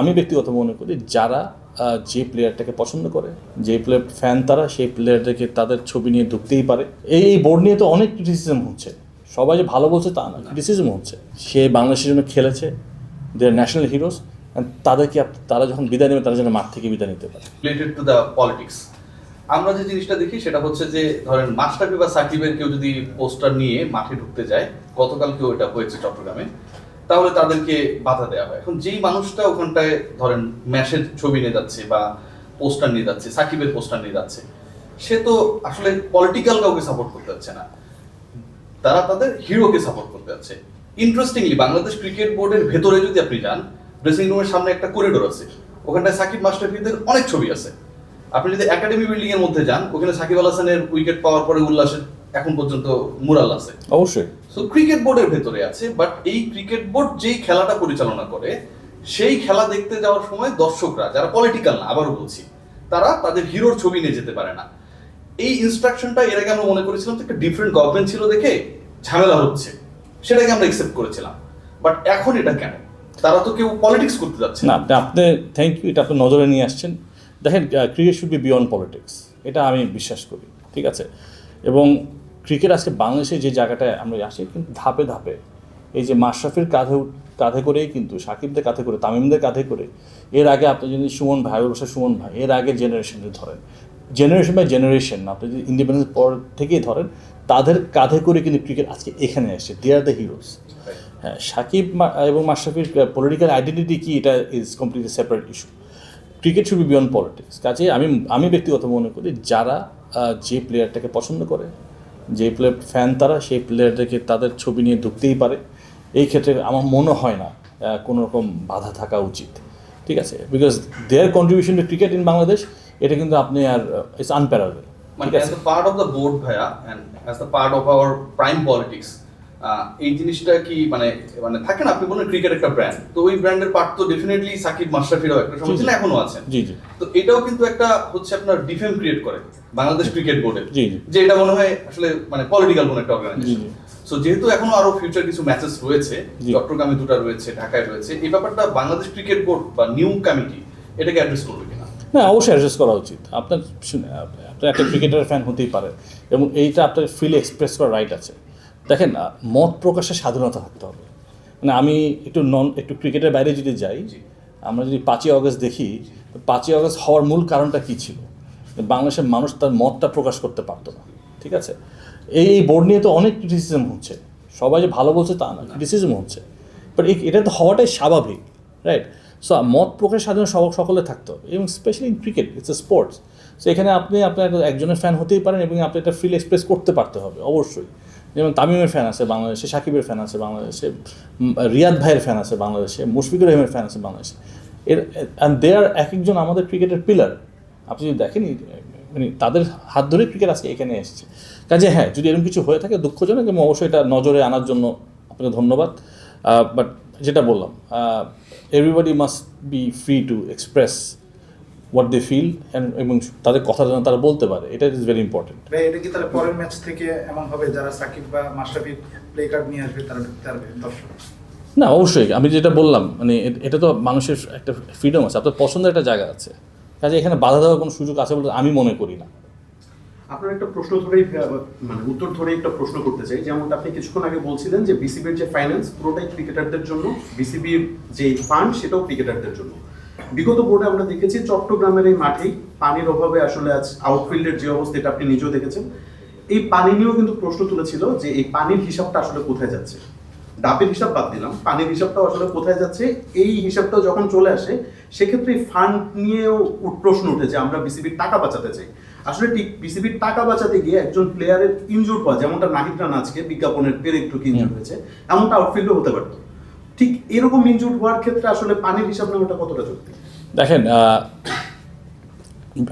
আমি ব্যক্তিগত মনে করি যারা যে প্লেয়ারটাকে পছন্দ করে, যে প্লেয়ার ফ্যান তারা সেই প্লেয়ারটাকে তাদের ছবি নিয়ে ঢুকতেই পারে। এই বোর্ড নিয়ে তো অনেক ক্রিটিসিজম হচ্ছে, সবাই যে ভালো বলছে তা না, ক্রিটিসিজম হচ্ছে। সে বাংলাদেশের জন্য খেলেছে, দে আর ন্যাশনাল হিরোজ, তাদেরকে তারা যখন বিদায় নেবে তারা যেন মাঠ থেকে বিদায় নিতে পারে। রিলেটেড টু দ্য পলিটিক্স আমরা যে জিনিসটা দেখি সেটা হচ্ছে যে ধরেন মাশরাফি বা সাকিবের কেউ যদি পোস্টার নিয়ে মাঠে ঢুকতে যায়, গতকাল কেউ এটা হয়েছে চট্টগ্রামে, তাহলে তাদেরকে বাধা দেওয়া হয়। এখন যেই মানুষটা ওখানটায় ধরেন ম্যাচের ছবি নিয়ে যাচ্ছে বা পোস্টার নিয়ে যাচ্ছে, সাকিবের পোস্টার নিয়ে যাচ্ছে, সে তো আসলে পলিটিক্যাল কাউকে সাপোর্ট করতে যাচ্ছে না, তারা তাদের হিরোকে সাপোর্ট করতে যাচ্ছে। ইন্টারেস্টিংলি বাংলাদেশ ক্রিকেট বোর্ডের ভেতরে যদি আপনি যান, ড্রেসিং রুমের সামনে একটা করিডোর আছে, ওখানটায় সাকিব মাশরাফিদের অনেক ছবি আছে। আপনি যদি একাডেমি বিল্ডিং এর মধ্যে যান, ওখানে সাকিব আল হাসানের উইকেট পাওয়ার পরে উল্লাসের এখন পর্যন্ত মুরাল আছে। অবশ্যই সো ক্রিকেট বোর্ডের ভেতরে আছে, বাট এই ক্রিকেট বোর্ড যেই খেলাটা পরিচালনা করে, সেই খেলা দেখতে যাওয়ার সময় দর্শকরা যারা পলিটিক্যাল না, আবারও বলছি, তারা তাদের হিরোর ছবি নিয়ে যেতে পারে না। এই ইনস্ট্রাকশনটা এর আগে আমরা মনে করেছিলাম একটা ডিফারেন্ট গভর্নমেন্ট ছিল দেখে ঝামেলা হচ্ছে, সেটাকে আমরা একসেপ্ট করেছিলাম। বাট এখন এটা কেন? তারা তো কেউ পলিটিক্স করতে যাচ্ছে না। আপনি থ্যাংক ইউ, এটা আপনি নজরে নিয়ে আসছেন। দেখেন, cricket should be beyond politics, এটা আমি বিশ্বাস করি, ঠিক আছে। এবং ক্রিকেট আজকে বাংলাদেশে যে জায়গাটায় আমরা আসি, কিন্তু ধাপে ধাপে এই যে মাশরাফির কাঁধে করেই কিন্তু সাকিবদের কাঁধে করে, তামিমদের কাঁধে করে, এর আগে আপনি যদি সুমন ভাই, সুমন ভাই, এর আগে জেনারেশন যদি ধরেন, জেনারেশন বাই জেনারেশন আপনি যদি ইন্ডিপেন্ডেন্স পর থেকেই ধরেন, তাদের কাঁধে করে কিন্তু ক্রিকেট আজকে এখানে আসছে। দে আর দ্য হিরোজ। হ্যাঁ, সাকিব এবং মাশরাফির পলিটিক্যাল আইডেন্টিটি কি, এটা is completely separate issue. Cricket should be beyond politics. কাজে আমি ব্যক্তিগত মনে করি যারা যে প্লেয়ারটাকে পছন্দ করে, যে প্লেয়ার ফ্যান তারা সেই প্লেয়ারটাকে তাদের ছবি নিয়ে ঢুকতেই পারে। এই ক্ষেত্রে আমার মনে হয় না কোনো রকম বাধা থাকা উচিত, ঠিক আছে। Because their contribution to cricket in Bangladesh, এটা কিন্তু আপনি আর ইটস আনপ্যারালেল। মানে as the part of the board ভাইয়া and as the part of our prime politics, এই জিনিসটা কি মানে মানে থাকে না, আপনি বলেন ক্রিকেট একটা ব্র্যান্ড, তো ওই ব্র্যান্ডের পার্ট তো ডেফিনেটলি সাকিব মাশরাফিরাও একটা সময় ছিল, এখনো আছেন। জি জি। তো এটাও কিন্তু একটা হচ্ছে আপনার ডিফেম ক্রিয়েট করে বাংলাদেশ ক্রিকেট বোর্ডের, জি জি, যে এটা মনে হয় আসলে মানে পলিটিক্যাল কোন একটা জি অর্গানাইজেশন। জি। সো যেহেতু এখনো আরো ফিউচার কিছু ম্যাচেস রয়েছে, জি। চট্টগ্রামে দুটো রয়েছে, ঢাকায় রয়েছে, এই ব্যাপারটা বাংলাদেশ ক্রিকেট বোর্ড বা নিউ কমিটি এটাকে অ্যাড্রেস করবে কিনা? না, অবশ্যই অ্যাডজাস্ট করা উচিত। আপনার আপনার একটা ক্রিকেটার ফ্যান হতেই পারে এবং এইটা আপনার ফিল এক্সপ্রেস করার রাইট আছে। দেখেন, মত প্রকাশের স্বাধীনতা থাকতে হবে। মানে আমি একটু ক্রিকেটের বাইরে যদি যাই, আমরা যদি 5ই আগস্ট দেখি, 5ই আগস্ট হওয়ার মূল কারণটা কী ছিল? বাংলাদেশের মানুষ তার মতটা প্রকাশ করতে পারতো না, ঠিক আছে। এই বোর্ড নিয়ে তো অনেক ক্রিটিসিজম হচ্ছে, সবাই যে ভালো বলছে তা না, ক্রিটিসিজম হচ্ছে। বাট এটা তো হওয়াটাই স্বাভাবিক, রাইট? সো মত প্রকাশ স্বাধীনতা সকলে থাকতো, এবং specially in cricket, it's a sports. So এখানে আপনি আপনার একজনের ফ্যান হতেই পারেন এবং আপনি এটা ফিল এক্সপ্রেস করতে পারতে হবে অবশ্যই। যেমন তামিমের ফ্যান আছে বাংলাদেশে, সাকিবের ফ্যান আছে বাংলাদেশে, রিয়াদ ভাইয়ের ফ্যান আছে বাংলাদেশে, মুশফিকুর রহিমের ফ্যান আছে বাংলাদেশে। অ্যান্ড দে আর এক একজন আমাদের ক্রিকেটের পিলার। আপনি যদি দেখেন, মানে তাদের হাত ধরে ক্রিকেট আজকে এখানে এসেছে। কাজে হ্যাঁ, যদি এরকম কিছু হয়ে থাকে দুঃখজনক, এবং অবশ্যই এটা নজরে আনার জন্য আপনাকে ধন্যবাদ। বাট যেটা বললাম, everybody must be free to express what they feel, এবং তাদের কথা যেন তারা বলতে পারে, এটা ইজ ভেরি ইম্পর্টেন্ট। এটা কি তাহলে পরের ম্যাচ থেকে এমন হবে যারা সাকিব বা মাশরাফির প্লে কার্ড নিয়ে আসবে তারা ঢুকতে পারবে দর্শক? না, অবশ্যই আমি যেটা বললাম, মানে এটা তো মানুষের একটা ফ্রিডম আছে, আপনার পছন্দের একটা জায়গা আছে। কাজে এখানে বাধা দেওয়ার কোনো সুযোগ আছে বলে আমি মনে করি না। আপনার একটা প্রশ্ন ধরেই মানে উত্তর ধরেই একটা প্রশ্ন করতে চাই। যেমন আপনি কিছুক্ষণ আগে বলছিলেন যে বিসিবির যে ফাইন্যান্স পুরোটাই ক্রিকেটারদের জন্য, বিসিবির যে ফান্ড সেটাও ক্রিকেটারদের জন্য। বিগত বোর্ডে আমরা দেখেছি চট্টগ্রামের এই মাঠেই পানির অভাবে আসলে আজ আউটফিল্ডের যে অবস্থা, এটা আপনি নিজেও দেখেছেন। এই পানি নিয়েও কিন্তু প্রশ্ন তুলেছিল যে এই পানির হিসাবটা আসলে কোথায় যাচ্ছে। ডাবের হিসাব বাদ দিলাম, পানির হিসাবটাও আসলে কোথায় যাচ্ছে, এই হিসাবটাও যখন চলে আসে সেক্ষেত্রে ফান্ড নিয়েও প্রশ্ন উঠে যে আমরা বিসিবির টাকা বাঁচাতে চাই। আসলে ঠিক বিসিবির টাকা বাঁচাতে গিয়ে একজন প্লেয়ারের ইনজুর হওয়া, যেমনটা নাহিদ রানা আজকে বিজ্ঞাপনের পেরে একটু ইনজুর হয়েছে, এমনটা আউটফিল্ডও হতে পারতো। ঠিক এরকম ইনজুর হওয়ার ক্ষেত্রে আসলে পানির হিসাব নেওয়াটা কতটা যুক্তি? দেখেন,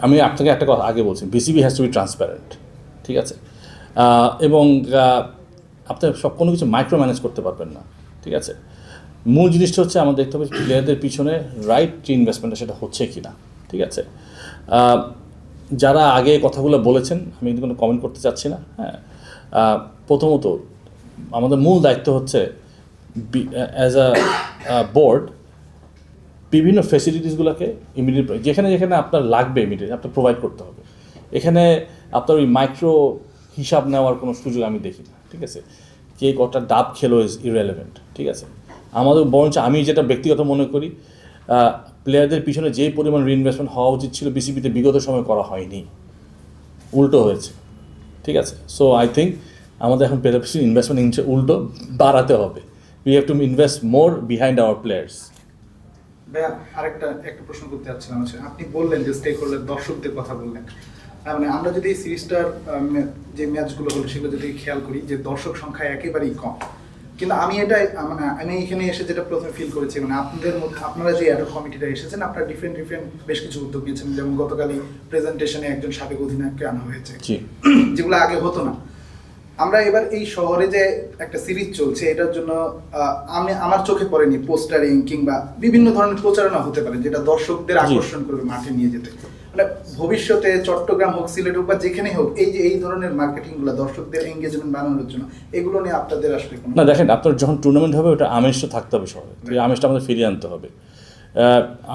আমি আপনাকে একটা কথা আগে বলছি, BCB has to be transparent, ঠিক আছে। এবং আপনি কোনো কিছু মাইক্রো ম্যানেজ করতে পারবেন না, ঠিক আছে। মূল জিনিসটা হচ্ছে আমাদের দেখতে হবে প্লেয়ারদের পিছনে রাইট যে ইনভেস্টমেন্টটা সেটা হচ্ছে কি না, ঠিক আছে। যারা আগে কথাগুলো বলেছেন আমি কিন্তু কোনো কমেন্ট করতে চাচ্ছি না। হ্যাঁ, প্রথমত আমাদের মূল দায়িত্ব হচ্ছে অ্যাজ আ বোর্ড বিভিন্ন ফেসিলিটিসগুলোকে ইমিডিয়েট যেখানে যেখানে আপনার লাগবে ইমিডিয়েট আপনার প্রোভাইড করতে হবে। এখানে আপনার ওই মাইক্রো হিসাব নেওয়ার কোনো সুযোগ আমি দেখি না, ঠিক আছে? কে কটা ডাব খেলো ইজ ইররেলেভেন্ট, ঠিক আছে? আমাদের বরঞ্চ আমি যেটা ব্যক্তিগত মনে করি, প্লেয়ারদের পিছনে যেই পরিমাণ রিইনভেস্টমেন্ট হওয়া উচিত ছিল বিসিবিতে বিগত সময় করা হয়নি, উল্টো হয়েছে, ঠিক আছে? সো আই থিঙ্ক আমাদের এখন প্লেয়ার পিছনে ইনভেস্টমেন্ট উল্টো বাড়াতে হবে। We have to invest more behind our players. ভাইয়া একটা প্রশ্ন করতে চাচ্ছিলাম, আপনি বললেন যে স্টেক হোল্ডার দর্শকদের কথা বললেন, মানে আমরা যদি এই সিরিজটার যে ম্যাচগুলো হলো সেগুলো যদি খেয়াল করি যে দর্শক সংখ্যা একেবারেই কম, কিন্তু আমি আমি এখানে এসে যেটা প্রথমে ফিল করেছি, মানে আপনারা যে অ্যাডহক কমিটিটা এসেছেন, আপনারা ডিফারেন্ট বেশ কিছু উদ্যোগ নিয়েছেন, যেমন গতকালই প্রেজেন্টেশনে একজন সাবেক অধিনায়ককে আনা হয়েছে, যেগুলো আগে হতো না। আমরা এবার এই শহরে যে একটা সিরিজ চলছে এটার জন্য আমার চোখে পড়েনি পোস্টারিং কিংবা বিভিন্ন ধরনের প্রচারণা হতে পারে যেটা দর্শকদের আকর্ষণ করবে মাঠে নিয়ে যেতে। মানে ভবিষ্যতে চট্টগ্রাম হোক, সিলেট হোক বা যেখানেই হোক, এই ধরনের মার্কেটিংগুলো দর্শকদের এঙ্গেজমেন্ট বানানোর জন্য এগুলো নিয়ে আপনাদের আসলে না, দেখেন আপনার যখন টুর্নামেন্ট হবে ওটা আমেজটা থাকতে হবে শহরে, এই আমেজটা আমাদের ফিরিয়ে আনতে হবে।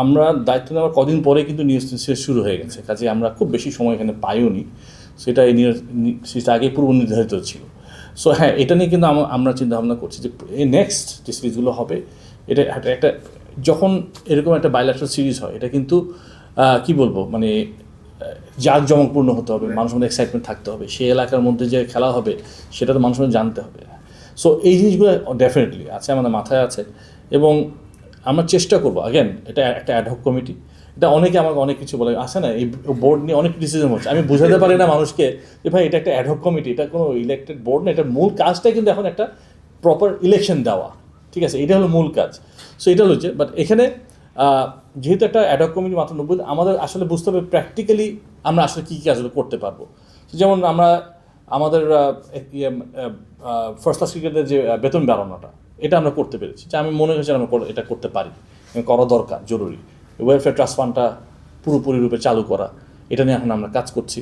আমরা দায়িত্ব নেওয়ার কদিন পরে কিন্তু নিউজ সিরিজ শুরু হয়ে গেছে, কাজে আমরা খুব বেশি সময় এখানে পাইও নি, সেটা এই সিরিজটা আগেই পূর্ব নির্ধারিত ছিল। সো হ্যাঁ, এটা নিয়ে কিন্তু আমরা চিন্তা ভাবনা করছি যে এই নেক্সট যে সিরিজগুলো হবে এটা একটা যখন এরকম একটা বাইল্যাটারাল সিরিজ হয় এটা কিন্তু কি বলবো, মানে জাঁকজমকপূর্ণ হতে হবে, মানুষের মধ্যে এক্সাইটমেন্ট থাকতে হবে, সেই এলাকার মধ্যে যে খেলা হবে সেটা তো মানুষের জানতে হবে। সো এই জিনিসগুলো ডেফিনেটলি আছে, আমাদের মাথায় আছে এবং আমরা চেষ্টা করবো। আগেন এটা একটা অ্যাডহক কমিটি, এটা অনেকে আমাকে অনেক কিছু বলে, আসে না এই বোর্ড নিয়ে অনেক ক্রিটিসিজম হচ্ছে, আমি বোঝাতে পারি না মানুষকে যে ভাই এটা একটা অ্যাডহক কমিটি, এটা কোনো ইলেক্টেড বোর্ড না, এটার মূল কাজটাই কিন্তু এখন একটা প্রপার ইলেকশন দেওয়া, ঠিক আছে? এটা হলো মূল কাজ। সো এটা হচ্ছে, বাট এখানে যেহেতু একটা অ্যাডহক কমিটি মাত্র 90, আমাদের আসলে বুঝতে হবে প্র্যাকটিক্যালি আমরা আসলে কী কাজগুলো করতে পারবো। যেমন আমাদের ফার্স্ট ক্লাস ক্রিকেটের যে বেতন বাড়ানোটা, এটা আমরা করতে পেরেছি, যে আমি মনে হয়েছে আমরা এটা করতে পারি, করা দরকার, জরুরি। ওয়েলফেয়ার ট্রাস্ট ফান্ডটা পুরোপুরি রূপে চালু করা, এটা নিয়ে এখন আমরা কাজ করছি।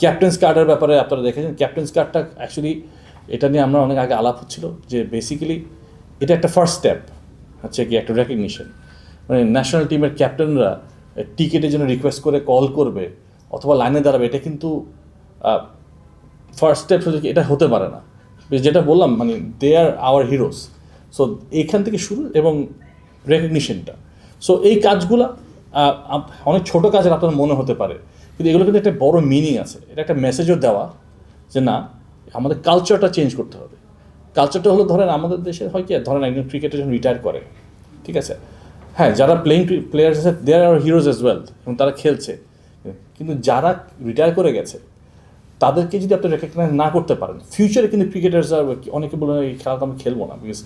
ক্যাপ্টেন্স কার্ডের ব্যাপারে আপনারা দেখেছেন, ক্যাপ্টেন্স কার্ডটা অ্যাকচুয়ালি এটা নিয়ে আমরা অনেক আগে আলাপ হচ্ছিল যে বেসিক্যালি এটা একটা ফার্স্ট স্টেপ হচ্ছে কি একটা রেকগনিশন, মানে ন্যাশনাল টিমের ক্যাপ্টেনরা টিকিটের জন্য রিকোয়েস্ট করে কল করবে অথবা লাইনে দাঁড়াবে, এটা কিন্তু ফার্স্ট স্টেপ হচ্ছে কি, এটা হতে পারে না। যেটা বললাম, মানে দে আর আওয়ার হিরোজ। সো এইখান থেকে শুরু এবং রেকগনিশনটা। সো এই কাজগুলো অনেক ছোটো কাজের আপনার মনে হতে পারে, কিন্তু এগুলো কিন্তু একটা বড় মিনিং আছে, এটা একটা মেসেজও দেওয়া যে না, আমাদের কালচারটা চেঞ্জ করতে হবে। কালচারটা হলো, ধরেন আমাদের দেশে হয় কি, ধরেন একজন ক্রিকেটার যখন রিটায়ার করে, ঠিক আছে, হ্যাঁ যারা প্লেয়ার্স আছে দে আর হিরোজ অ্যাজ ওয়েল, এবং তারা খেলছে, কিন্তু যারা রিটায়ার করে গেছে তাদেরকে যদি আপনি রেকগনাইজ না করতে পারেন, ফিউচারে কিন্তু ক্রিকেটার্সরা অনেকে বলে এই খেলা তো আমি খেলবো না, বিকজ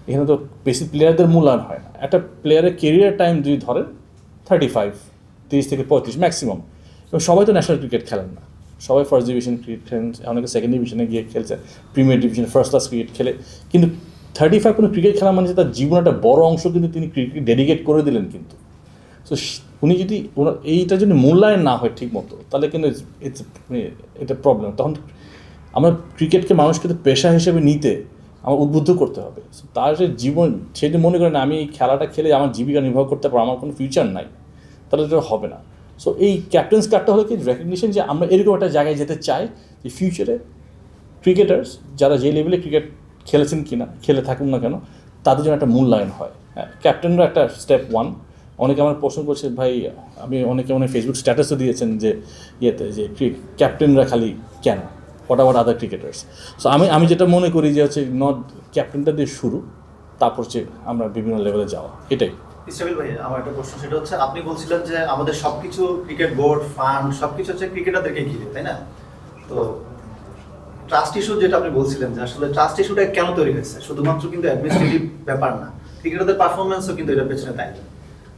এখানে তো বেশি প্লেয়ারদের মূল্যায়ন হয় না। একটা প্লেয়ারের কেরিয়ার টাইম যদি ধরেন 35, 30 থেকে 35 ম্যাক্সিমাম, এবং সবাই তো ন্যাশনাল ক্রিকেট খেলেন না, সবাই ফার্স্ট ডিভিশন ক্রিকেট খেলেন, অনেকে সেকেন্ড ডিভিশনে গিয়ে খেলছে, প্রিমিয়ার ডিভিশনে ফার্স্ট ক্লাস ক্রিকেট খেলে, কিন্তু 35 কোনো ক্রিকেট খেলা মানে তার জীবনের একটা বড় অংশ কিন্তু তিনি ক্রিকেট ডেডিকেট করে দিলেন। কিন্তু সো উনি যদি এইটা যদি মূল্যায়ন না হয় ঠিক মতো, তাহলে কিন্তু এটা প্রবলেম। তখন আমরা ক্রিকেটকে মানুষকে তো পেশা হিসেবে নিতে আমার উদ্বুদ্ধ করতে হবে। তার যে জীবন, সে যদি মনে করেন আমি এই খেলাটা খেলে আমার জীবিকা নির্বাহ করতে পারবো, আমার কোনো ফিউচার নাই, তাহলে এটা হবে না। সো এই ক্যাপ্টেন্স কার্ডটা হলো কি রেকগনিশন, যে আমরা এরকম একটা জায়গায় যেতে চাই যে ফিউচারে ক্রিকেটার্স যারা যে লেভেলে ক্রিকেট খেলেছেন কিনা, খেলে থাকুন না কেন, তাদের জন্য একটা মূল্যায়ন হয়। হ্যাঁ, ক্যাপ্টেনরা একটা স্টেপ 1। অনেকে আমার প্রশ্ন করছে, ভাই অনেকে ফেসবুক স্ট্যাটাসও দিয়েছেন যে ইয়েতে যে ক্যাপ্টেনরা খালি কেন, what about other cricketers. So আমি যেটা মনে করি যে হচ্ছে নট ক্যাপ্টেনটা দিয়ে শুরু, তারপর হচ্ছে আমরা বিভিন্ন লেভেলে যাওয়া, এটাই। ইসরাইল ভাই, আমার একটা প্রশ্ন, সেটা হচ্ছে আপনি বলছিলেন যে আমাদের সবকিছু ক্রিকেট বোর্ড ফান্ড সবকিছু হচ্ছে ক্রিকেটারদেরকে ঘিরে, তাই না? তো ট্রাস্ট ইস্যু যেটা আপনি বলছিলেন, যে আসলে ট্রাস্ট ইস্যুটা কেন তৈরি হয়েছে, শুধুমাত্র কিন্তু অ্যাডমিনিস্ট্রেটিভ ব্যাপার না, ক্রিকেটারদের পারফরমেন্সও কিন্তু এটার পেছনে দায়ী।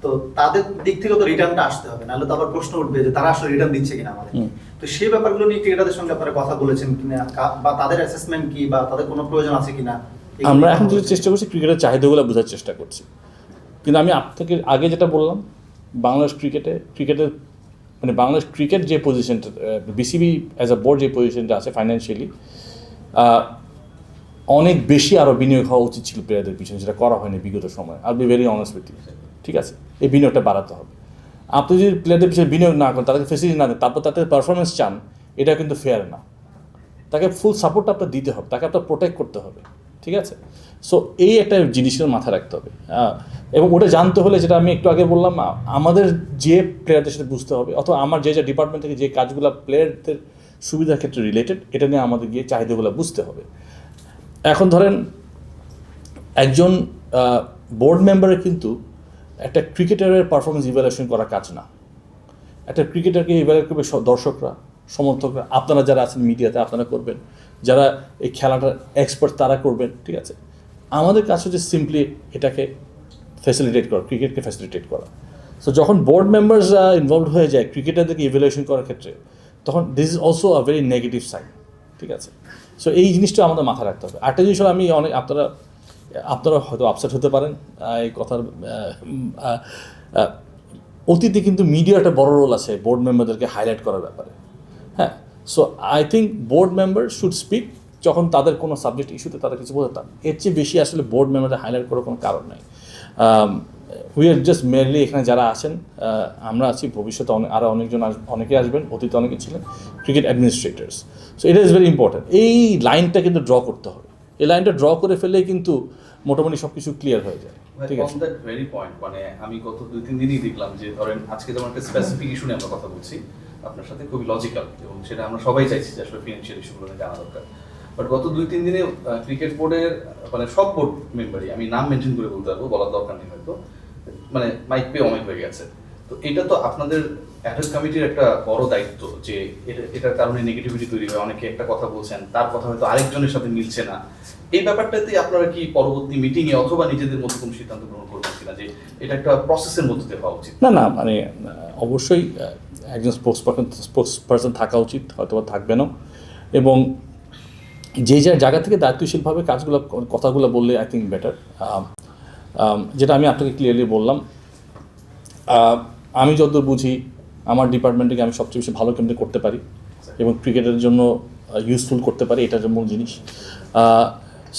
তো তাদের দিক থেকে তো রিটার্নটা আসতে হবে, নাহলে তো আবার প্রশ্ন উঠবে যে তারা আসলে রিটার্ন দিচ্ছে কিনা আমাদের। তো সেই ব্যাপারগুলো নিয়ে ক্রিকেটারদের সঙ্গে আপনারা কথা বলেছেন কিনা, বা তাদের অ্যাসেসমেন্ট কি, বা তাদের কোনো প্রয়োজন আছে কিনা? আমরা এখন যেটা চেষ্টা করছি, ক্রিকেটের চাহিদাগুলো বোঝার চেষ্টা করছি। কিন্তু আমি আপনাকে আগে যেটা বললাম, বাংলাদেশ ক্রিকেটের মানে বাংলাদেশ ক্রিকেট যে পজিশনটা, বিসিবি অ্যাজ আ বোর্ড যে পজিশনটা আছে ফাইন্যান্সিয়ালি, অনেক বেশি আরও বিনিয়োগ হওয়া উচিত ছিল প্লেয়ারদের পিছনে, যেটা করা হয়নি বিগত সময়। I'll be very honest with you. ঠিক আছে, এই বিনিয়োগটা বাড়াতে হবে। আপনি যদি প্লেয়ারদের পিছনে বিনিয়োগ না করেন, তাদেরকে ফেসিলিটি না দেন, তারপর তাদের পারফরমেন্স চান, এটা কিন্তু ফেয়ার না। তাকে ফুল সাপোর্ট আপনার দিতে হবে, তাকে আপনার প্রোটেক্ট করতে হবে, ঠিক আছে। সো এই একটা জিনিসের মাথায় রাখতে হবে, এবং ওটা জানতে হলে যেটা আমি একটু আগে বললাম, আমাদের যে প্লেয়ারদের সাথে বুঝতে হবে, অথবা আমার যে ডিপার্টমেন্ট থেকে যে কাজগুলো প্লেয়ারদের সুবিধার ক্ষেত্রে রিলেটেড, এটা নিয়ে আমাদের গিয়ে চাহিদাগুলো বুঝতে হবে। এখন ধরেন একজন বোর্ড মেম্বারের কিন্তু একটা ক্রিকেটারের পারফরমেন্স ইভ্যালুয়েশন করা কাজ না। একটা ক্রিকেটারকে ইভ্যালুয়েট করবে দর্শকরা, সমর্থকরা, আপনারা যারা আছেন মিডিয়াতে আপনারা করবেন, যারা এই খেলাটার এক্সপার্ট তারা করবেন, ঠিক আছে। আমাদের কাজ হচ্ছে সিম্পলি এটাকে ফ্যাসিলিটেট করা, ক্রিকেটকে ফ্যাসিলিটেট করা। সো যখন বোর্ড মেম্বার্সরা ইনভলভ হয়ে যায় ক্রিকেটারদেরকে ইভ্যালুয়েশন করার ক্ষেত্রে, তখন this is also a very negative side, ঠিক আছে। সো এই জিনিসটা আমাদের মাথায় রাখতে হবে। আরেকটা জিনিস হলো, আমি অনেক আপনারা হয়তো আপসেট হতে পারেন এই কথার, অতীতে কিন্তু মিডিয়াটা বড় রোল আছে বোর্ড মেম্বারদেরকে হাইলাইট করার ব্যাপারে, হ্যাঁ। So I think board member should speak যখন তাদের কোনো সাবজেক্ট ইস্যুতে তারা কিছু বলতে চান। এর চেয়ে বেশি আসলে বোর্ড মেম্বারদের হাইলাইট করার কোনো কারণ নাই। উই আর জাস্ট মেনলি এখানে যারা আছেন, আমরা আছি, ভবিষ্যতে আরও অনেকজন অনেকে আসবেন, অতীতে অনেকে ছিলেন ক্রিকেট অ্যাডমিনিস্ট্রেটার্স। সো এটা ইজ ভেরি ইম্পর্ট্যান্ট। এই লাইনটা কিন্তু ড্র করতে হবে। এই লাইনটা ড্র করে ফেললেই কিন্তু মোটামুটি সব কিছু ক্লিয়ার হয়ে যায়, ঠিক আছে। অন দ্যাট ভেরি পয়েন্ট, মানে আমি গত 2-3 দিনই দেখলাম যে ধরেন আজকে যেমন একটা স্পেসিফিক ইস্যু নিয়ে আমরা কথা বলছি আপনার সাথে, খুবই লজিক্যাল, এবং সেটা আমরা সবাই চাইছি যে আসলে ফিনান্সিয়াল ইস্যুগুলো জানা দরকার। বাট গত 2-3 দিনে ক্রিকেট বোর্ডের মানে সব বোর্ড মেম্বারই, আমি নাম মেনশন করে বলতে পারবো, বলার দরকার নেই হয়তো, মানে মাইক পে অনেক হয়ে গেছে। তো এটা তো আপনাদের অ্যাডহক কমিটির একটা বড় দায়িত্ব যে এটার কারণে নেগেটিভিটি তৈরি হয়, অনেকে একটা কথা বলছেন, তার কথা হয়তো আরেকজনের সাথে মিলছে না। এই ব্যাপারটাতে আপনারা কি পরবর্তী মিটিংয়ে অথবা নিজেদের মতো কোনো সিদ্ধান্ত গ্রহণ করবেন কিনা, যে এটা একটা প্রসেসের মধ্যে দিয়ে হওয়া উচিত? না, মানে অবশ্যই একজন স্পোর্টস পার্সন থাকা উচিত, হয়তো বা থাকবেনও, এবং যে জায়গা থেকে দায়িত্বশীলভাবে কথাগুলো বললে আই থিঙ্ক বেটার। যেটা আমি আপনাকে ক্লিয়ারলি বললাম, আমি যতদূর বুঝি আমার ডিপার্টমেন্টকে আমি সবচেয়ে বেশি ভালো কেমনি করতে পারি এবং ক্রিকেটের জন্য ইউজফুল করতে পারি, এটা মূল জিনিস।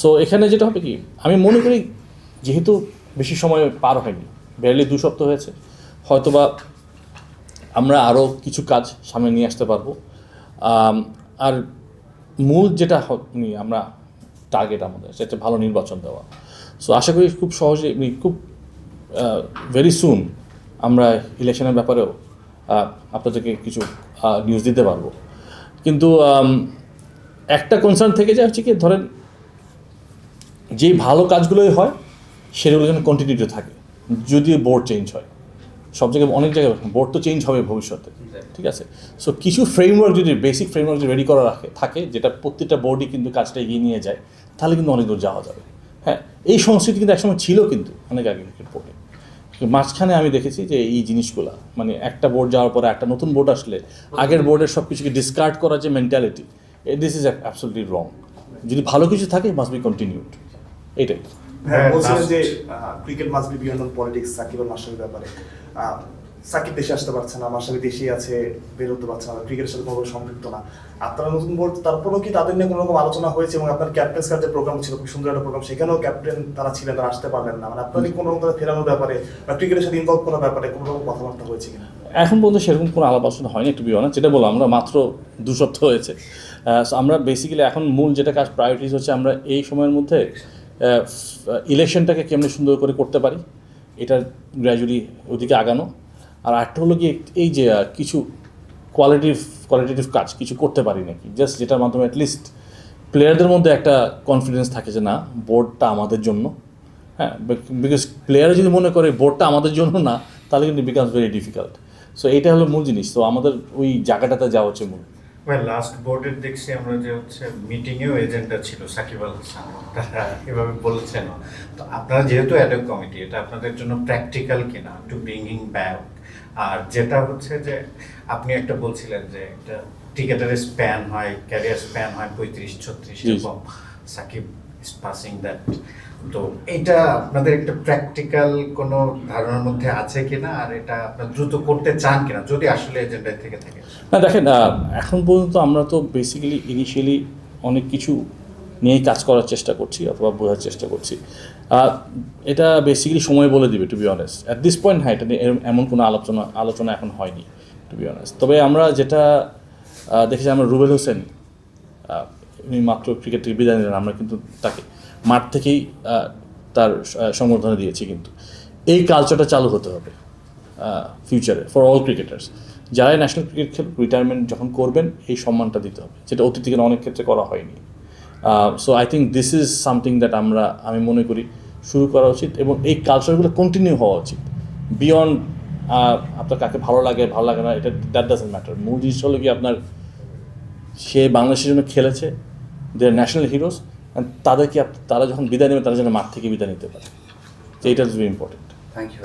সো এখানে যেটা হবে কি, আমি মনে করি যেহেতু বেশি সময় পার হয়নি, বেরলি 2 সপ্তাহ হয়েছে, হয়তোবা আমরা আরও কিছু কাজ সামনে নিয়ে আসতে পারবো। আর মূল যেটা নিয়ে আমরা টার্গেট আমাদের, সেটা ভালো নির্বাচন দেওয়া। সো আশা করি খুব সহজে, খুব ভেরি সুন আমরা ইলেকশনের ব্যাপারেও আপনাদেরকে কিছু নিউজ দিতে পারবো। কিন্তু একটা কনসার্ন থেকে যায় হচ্ছে কি, ধরেন যেই ভালো কাজগুলোই হয় সেগুলো যেন কন্টিনিউটি থাকে, যদি বোর্ড চেঞ্জ হয়। সব জায়গায়, অনেক জায়গায় বোর্ড তো চেঞ্জ হবে ভবিষ্যতে, ঠিক আছে। সো কিছু ফ্রেমওয়ার্ক যদি, বেসিক ফ্রেমওয়ার্ক যদি রেডি করা থাকে, যেটা প্রত্যেকটা বোর্ডই কিন্তু কাজটা এগিয়ে নিয়ে যায়, তাহলে কিন্তু অনেক দূর যাওয়া যাবে। হ্যাঁ, এই সংস্কৃতি কিন্তু একসময় ছিল, কিন্তু অনেক আগে ক্রিকেট বোর্ডে। মাঝখানে আমি দেখেছি যে এই জিনিসগুলো, মানে একটা বোর্ড যাওয়ার পরে একটা নতুন বোর্ড আসলে আগের বোর্ডের সব কিছুকে ডিসকার্ড করার যে মেন্টালিটি, দিস ইজ অ্যাবসলিউটলি রং। যদি ভালো কিছু থাকে, মাস্ট বি কন্টিনিউড, এইটাই। হ্যাঁ, বলছিলেন যে cricket must be beyond politics, Shakib আর মাশরাফির ব্যাপারে। সাকিব দেশে আসতে পারছে না, মাশরাফি দেশেই আছে, বের হতে পারছে না, ক্রিকেটের সাথে কোনো সম্পৃক্ত না। আপনারা নতুন বোর্ড, তারপরেও কি তাদের নিয়ে কোনো রকম আলোচনা হয়েছে? এবং আপনার ক্যাপ্টেন্স কার যে প্রোগ্রাম ছিল, খুব সুন্দর একটা প্রোগ্রাম, সেখানেও ক্যাপ্টেন তারা ছিলেন, তারা আসতে পারলেন না। মানে আপনাদের কোনো রকম ফেরানোর ব্যাপারে বা ক্রিকেটের সাথে ইনভলভ করার ব্যাপারে কোনো রকম কথাবার্তা হয়েছে কিনা? এখন পর্যন্ত সেরকম কোনো আলাপ আলোচনা হয়নি, একটু বিয়না, যেটা বললাম, আমরা মাত্র 2 সপ্তাহ হয়েছে। আমরা বেসিক্যালি এখন মূল যেটা কাজ, প্রায়োরিটিস হচ্ছে আমরা এই সময়ের মধ্যে ইলেকশনটাকে কেমনি সুন্দর করে করতে পারি, এটা গ্র্যাজুয়ালি ওদিকে আগানো। আর একটা হলো কি, এই যে কিছু কোয়ালিটেটিভ কাজ কিছু করতে পারি নাকি, জাস্ট যেটার মাধ্যমে অ্যাটলিস্ট প্লেয়ারদের মধ্যে একটা কনফিডেন্স থাকে যে না, বোর্ডটা আমাদের জন্য। হ্যাঁ, বিকজ প্লেয়াররা যদি মনে করে বোর্ডটা আমাদের জন্য না, তাহলে কিন্তু বিকামস ভেরি ডিফিকাল্ট। সো এইটা হলো মূল জিনিস। তো আমাদের ওই জায়গাটাতে যাওয়া হচ্ছে মূল। লাস্ট বোর্ডের দেখছি আমরা যে হচ্ছে মিটিংয়েও এজেন্ডা ছিল সাকিব আল হাসান, তারা এভাবে বলছেন। তো আপনারা যেহেতু অ্যাডহক কমিটি, এটা আপনাদের জন্য প্র্যাকটিক্যাল কিনা টু ব্রিঙ্গিং ব্যাক? আর যেটা হচ্ছে যে আপনি একটা বলছিলেন যে একটা ক্রিকেটারের স্প্যান হয়, ক্যারিয়ার স্প্যান হয় 35-36, এবং সাকিব ইজ পাসিং দ্যাট। তো এটা আপনাদের একটা প্র্যাকটিক্যাল কোনো ধারণার মধ্যে আছে কিনা, আর এটা আপনারা দ্রুত করতে চান কিনা, যদি আসলে এজেন্ডায় থেকে থাকে? না দেখেন, এখন পর্যন্ত আমরা তো বেসিক্যালি ইনিশিয়ালি অনেক কিছু নিয়েই কাজ করার চেষ্টা করছি অথবা বোঝার চেষ্টা করছি। এটা বেসিক্যালি সময় বলে দিবে, to be honest. At this point হ্যাঁ, এটা নিয়ে এমন কোনো আলোচনা এখন হয়নি, টু বি অনেস্ট। তবে আমরা যেটা দেখেছি, আমরা রুবেল হোসেন উনি মাত্র ক্রিকেট থেকে বিদায় নিলেন, আমরা কিন্তু তাকে মাঠ থেকেই তার সংবর্ধনা দিয়েছি। কিন্তু এই কালচারটা চালু হতে হবে ফিউচারে ফর অল ক্রিকেটার্স। যারাই ন্যাশনাল ক্রিকেট রিটায়ারমেন্ট যখন করবেন, এই সম্মানটা দিতে হবে, যেটা অতীত থেকে অনেক ক্ষেত্রে করা হয়নি। So I think this is something that আমি মনে করি শুরু করা উচিত, এবং এই কালচারগুলো কন্টিনিউ হওয়া উচিত বিয়ন্ড আপনার কাকে ভালো লাগে না, এটা দ্যাট ডাজন্ট ম্যাটার। মূল জিনিস হলো কি আপনার সে বাংলাদেশের জন্য খেলেছে, দে আর ন্যাশনাল হিরোজ, অ্যান্ড তারা যখন বিদায় নেবে তারা যেন মাঠ থেকে বিদায় নিতে পারে, এইটা is very important. Thank you.